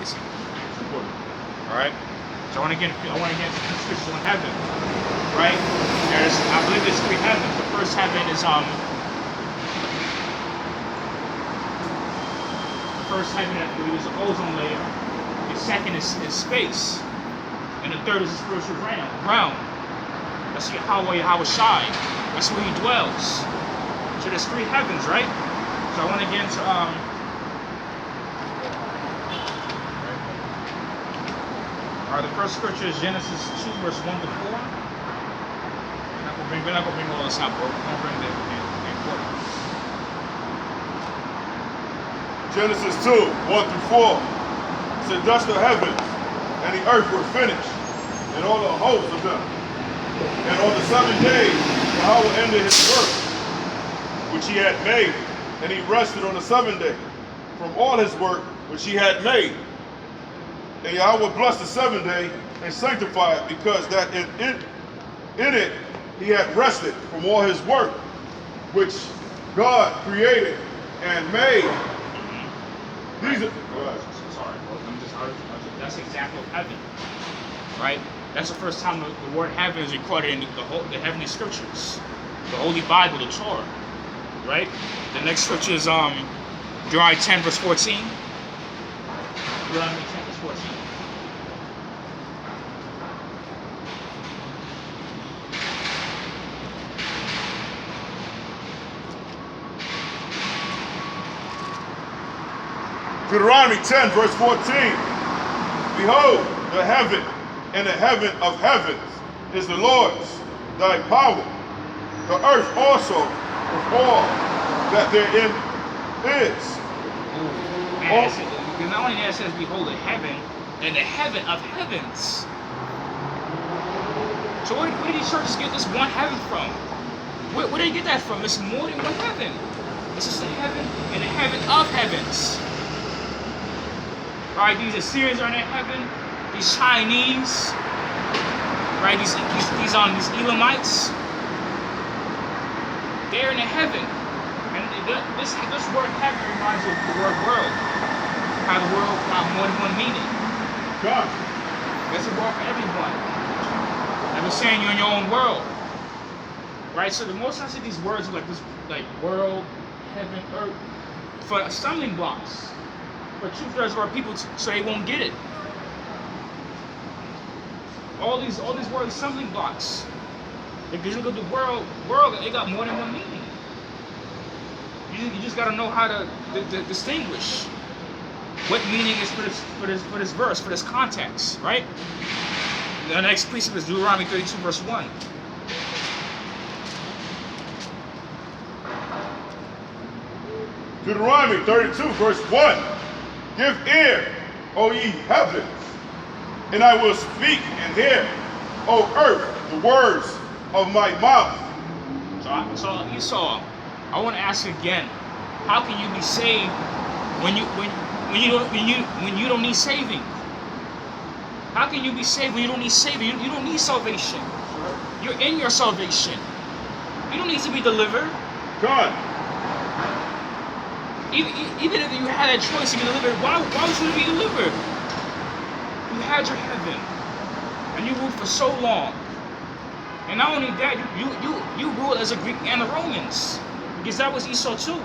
It's important. All right. So I want to get some scriptures on heaven. Right. I believe there's 3 heavens. The first heaven is The first heaven, I believe, is the ozone layer. The second is space, and the third is the spiritual realm. That's Yahweh Shai. That's where He dwells. So there's 3 heavens, right? So I want to get into the first scripture is Genesis 2, verse 1 to 4. We're not going to bring all this out, bro. We're going to bring the important. Genesis 2, 1 through 4. It said, thus the heavens and the earth were finished, and all the hosts of them. And on the 7th day, Yahweh ended His work, which He had made, and He rested on the 7th day from all His work which He had made. And Yahweh blessed the 7th day and sanctified it, because that in it He had rested from all His work which God created and made. These are, sorry, that's exactly heaven, right? That's the first time the word heaven is recorded in the heavenly scriptures, the Holy Bible, the Torah, right? The next scripture is Deuteronomy 10, verse 14. Deuteronomy 10, verse 14. Deuteronomy 10, verse 14. Behold, the heaven and the heaven of heavens is the Lord's, thy power. The earth also with all that therein is. Because not only that, it says, behold, the heaven and the heaven of heavens. So where did these churches get this one heaven from? Where did they get that from? It's more than one heaven. This is the heaven and the heaven of heavens. Right, these Assyrians are in heaven. These Chinese, right? These Elamites, they're in the heaven. And this word heaven reminds you of the word world. How the world got more than one meaning. God. That's a word for everyone. Like we're saying, you're in your own world, right? So the most I see these words are like this, like world, heaven, earth, for stumbling blocks. For 2/3 of our people, so they won't get it. All these words are stumbling blocks. If you look at the world, it got more than one meaning. You just got to know how to distinguish what meaning is for this verse, for this context, right? The next precept is Deuteronomy 32, verse 1. Deuteronomy 32, verse 1. Give ear, O ye heavens, and I will speak, and hear, O earth, the words of my mouth. So Esau, I want to ask again, how can you be saved when you don't need saving? How can you be saved when you don't need saving? You don't need salvation. You're in your salvation. You don't need to be delivered. God. Even if you had a choice to be delivered, why would you be delivered? You had your heaven, and you ruled for so long. And not only that, you ruled as a Greek and the Romans, because that was Esau too.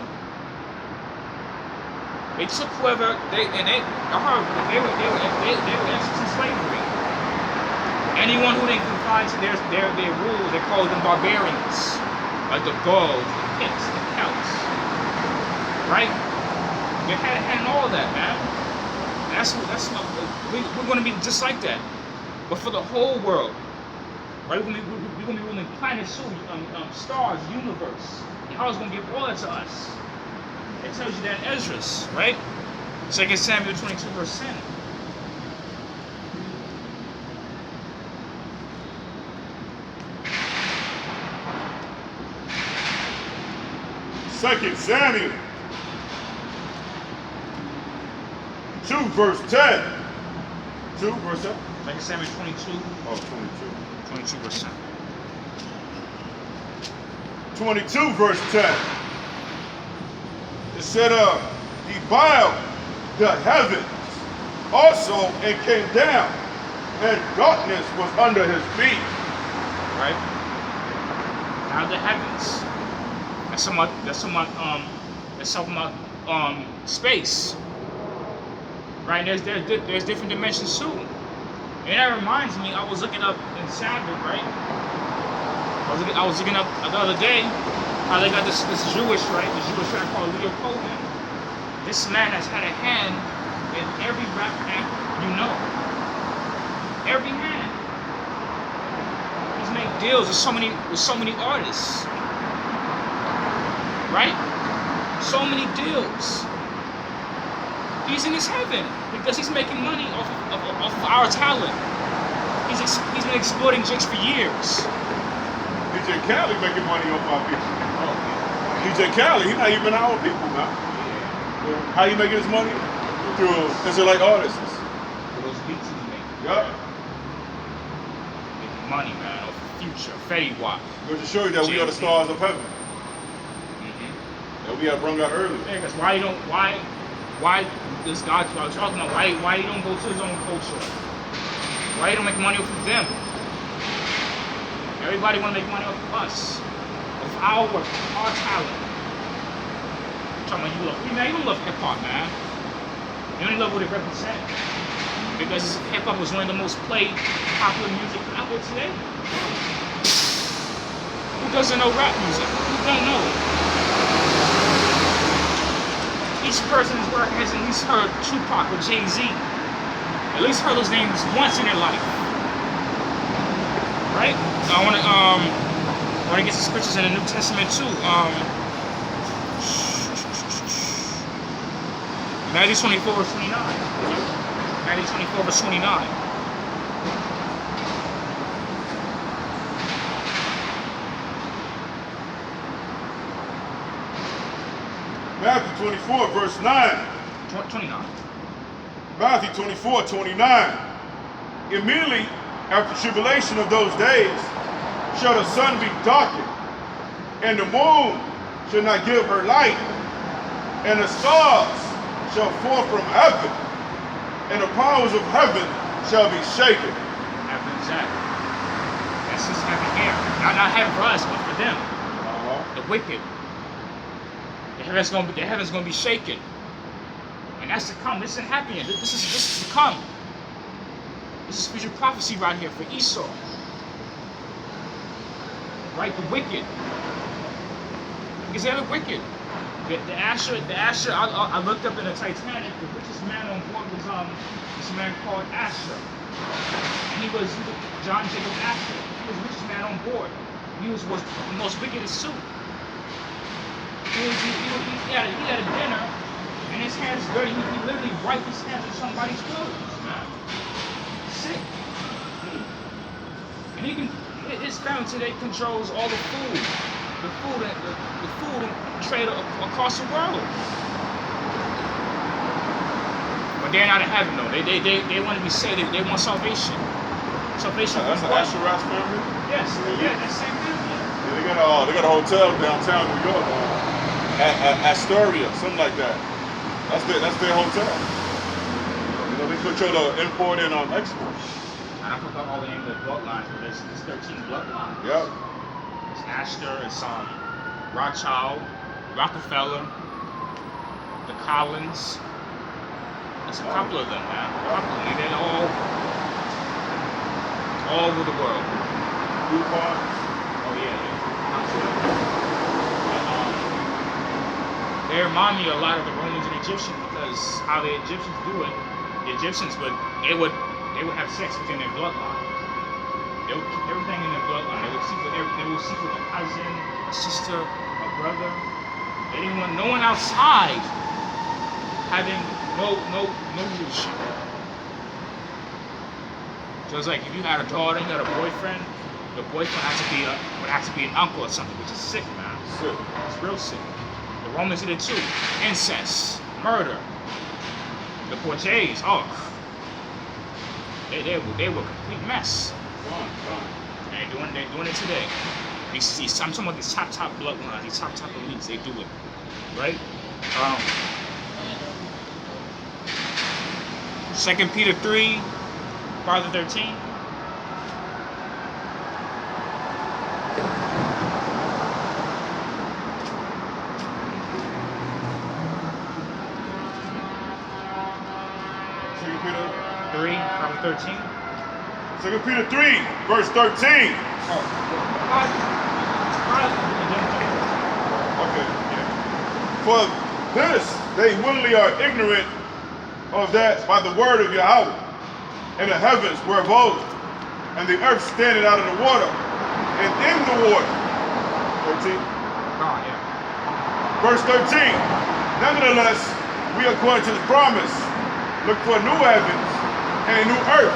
They took whoever they were into slavery. Anyone who they confined to their rule, they called them barbarians, like the Gauls, the Picts, the Celts. Right? We had a hand in all of that, man. We're going to be just like that, but for the whole world. Right? We're going to be ruling planets, stars, universe. How's going to give all that to us? It tells you that in Esdras, right? 2 Samuel 22, verse 10. Second Samuel 2, verse 10. 2, verse 10. 2 Samuel 22. Oh, 22, verse 10. 22, verse 10. It said, he bowed the heavens also and came down, and darkness was under his feet. Right? Now the heavens. That's talking about space. Right? There's different dimensions too. And that reminds me, I was looking up in Sabbath, right? I was looking up the other day how they got this Jewish, right? The Jewish guy called Leo Cohen. This man has had a hand in every rap act you know. Every hand. He's made deals with so many artists. Right? So many deals. He's in his heaven because he's making money off of our talent. He's been exploiting chicks for years. DJ Khaled making money off our people. Oh, yeah. DJ Khaled, he's not even our people, man. Yeah. How you making his money? Through Israelite artists. For those beats he's making. Yup. Making money, man, off the future. Fetty Wap. Goes to show you that we are the stars of heaven. That we have brung out earlier. Yeah, because why this God I was talking about, why he don't go to his own culture? Why he don't make money off of them? Everybody want to make money off of us, of our talent. I'm talking about you love, man, you don't love hip hop, man. You only love what it represents. Because hip hop was one of the most played popular music out there today. Who doesn't know rap music? Who don't know it? Each person has at least heard Tupac or Jay-Z. At least heard those names once in their life. Right? I want to get some scriptures in the New Testament too. Matthew 24 verse 29. Matthew 24 verse 29. Matthew 24, verse 9. 29. Matthew 24, 29. Immediately after tribulation of those days shall the sun be darkened, and the moon shall not give her light, and the stars shall fall from heaven, and the powers of heaven shall be shaken. Heaven's that. That's just heaven here. Not heaven for us, but for them. The wicked. The heaven's gonna be shaken. And that's to come. This isn't happening. This is to come. This is future prophecy right here for Esau. Right? The wicked. Because they're the wicked. The Asher, I looked up in the Titanic, the richest man on board was this man called Asher. And he was John Jacob Asher. He was the richest man on board. He was the most wickedest too. He had a dinner, and his hands dirty. He literally wiped his hands with somebody's clothes, man. Sick. And his family today controls all the food, the food trade across the world. But they're not in heaven though. They want to be saved. They want salvation. Salvation. That's the YASHARAHLA family. Yes. Yeah, that same family. Yeah, they got a hotel downtown New York. Astoria, something like that. That's their hotel. You know, they control the import and export. I forgot all the names of the bloodlines, but there's 13 bloodlines. Yep. It's Astor, it's Rothschild, Rockefeller, the Collins. There's a couple of them, man. They're all over the world. DuPont. Oh yeah. They remind me a lot of the Romans and Egyptians because how the Egyptians do it, they would have sex within their bloodline. They would keep everything in their bloodline. They would sleep with a cousin, a sister, a brother. They didn't want no one outside having no leadership. So it's like if you had a daughter, you had a boyfriend, the boyfriend would have to be an uncle or something, which is sick, man. Sick. It's real sick. The Romans did it too. Incest, murder. The Portuguese, they were a complete mess. Fun. And they're doing it today. I'm talking about these top bloodlines, these top elites. They do it, 2 Peter 3, 5 to 13. Peter 3, 5 to 13. 2 Peter 3, verse 13. Okay. For this they willingly are ignorant of that by the word of Yahweh, and the heavens were of old, and the earth standing out of the water, and in the water. 13. Verse 13. Nevertheless, we according to the promise look for new heavens and a new earth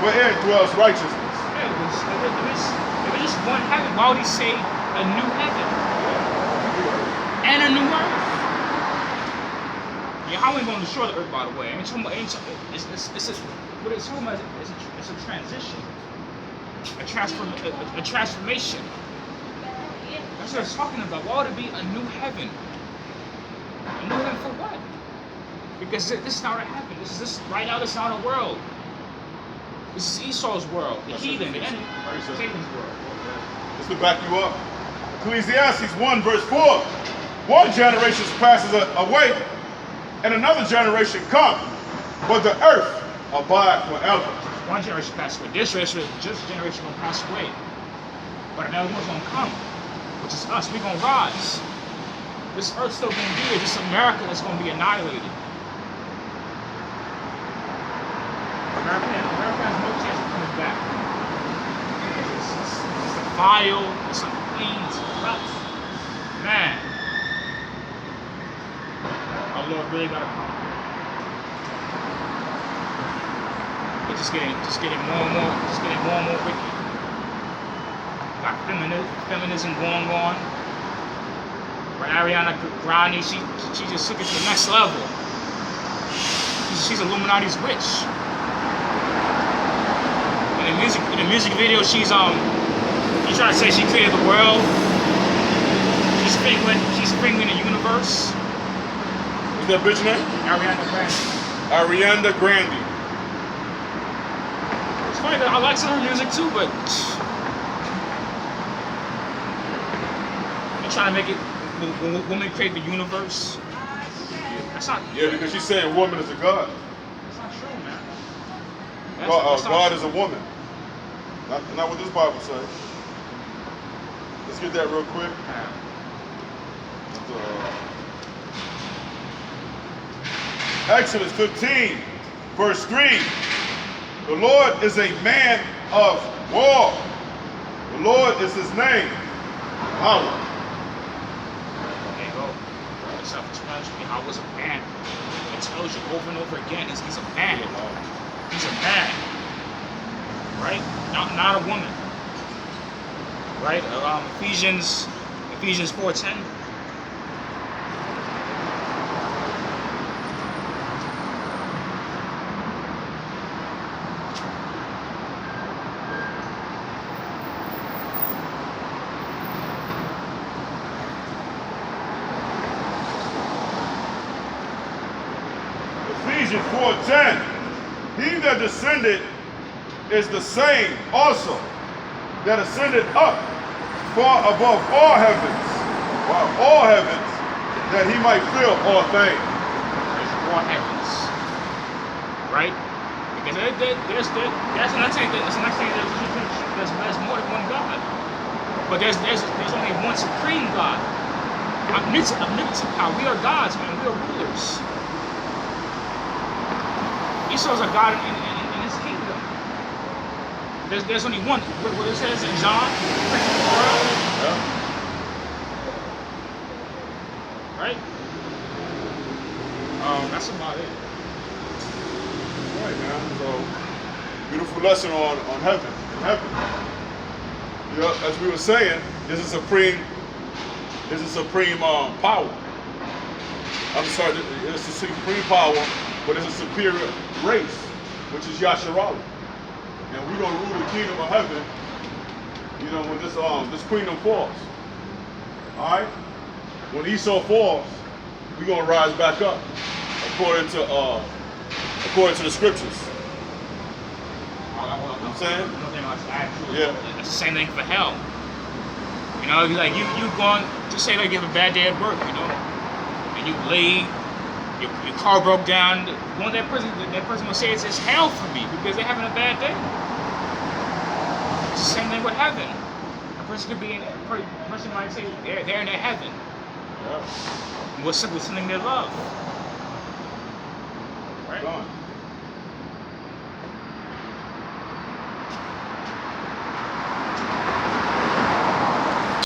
wherein dwells righteousness. Yeah, if it is one heaven, why would he say a new heaven and a new earth? Yahweh ain't going to destroy the earth, by the way. It's a transition, a transformation. That's what it's talking about. Why would it be a new heaven? A new heaven for what? Because this is not a heaven. This right now. This is not a world. This is Esau's world, the heathen, the enemy, Satan's world. Just to back you up, Ecclesiastes 1 verse 4. One generation passes away, and another generation comes, but the earth abides forever. One generation passes away. This generation gonna pass away, but another one's gonna come, which is us. We're gonna rise. This earth's still gonna be here. This America is gonna be annihilated. America has no chance of coming back. It's defiled, it's unclean, it's corrupt. Man, our Lord really gotta come. It's just getting more and more wicked. Got feminism going on. But Ariana Grande, she just took it to the next level. She's Illuminati's witch. In the music video, she's trying to say she created the world. She's fingering the universe. What's that bitch name? Ariana Grande. Ariana Grande. It's funny that I like some of her music too, but they're trying to make it women create the universe. That's not. Yeah, because she's saying woman is a god. That's not true, man. God is a woman. Not what this Bible says. Let's get that real quick. Exodus 15, verse 3. The Lord is a man of war. The Lord is his name. Power. There you go. Self-explanatory. I was a man. It tells you over and over again. He's a man. He's a man. Right? Not a woman. Right? Ephesians 4:10. Ephesians 4:10. He that descended is the same also that ascended up far above all heavens, that he might fill all things. All heavens. Right? Because that's another thing. There's more than one God. But there's only one supreme God. Omnipotent power. We are gods, man. We are rulers. Esau's a God in his kingdom. There's only one. What it says in John, Prince of the world. Yeah. Right? That's about it. All right, man. So, beautiful lesson on heaven. Heaven. You know, as we were saying, this is supreme power. I'm sorry, it's a supreme power, but it's a superior race, which is YASHARAHLA. And we're gonna rule the kingdom of heaven, you know, when this kingdom falls. Alright? When Esau falls, we're gonna rise back up. According to according to the scriptures. You know what I'm saying? Yeah. It's the same thing for hell. You know, like you going to say like you have a bad day at work, you know, and you leave, your car broke down. One that person will say it's hell for me because they're having a bad day. It's the same thing with heaven. A person could be a person might say they're in their heaven. Yeah. With something they love. Right? Gone.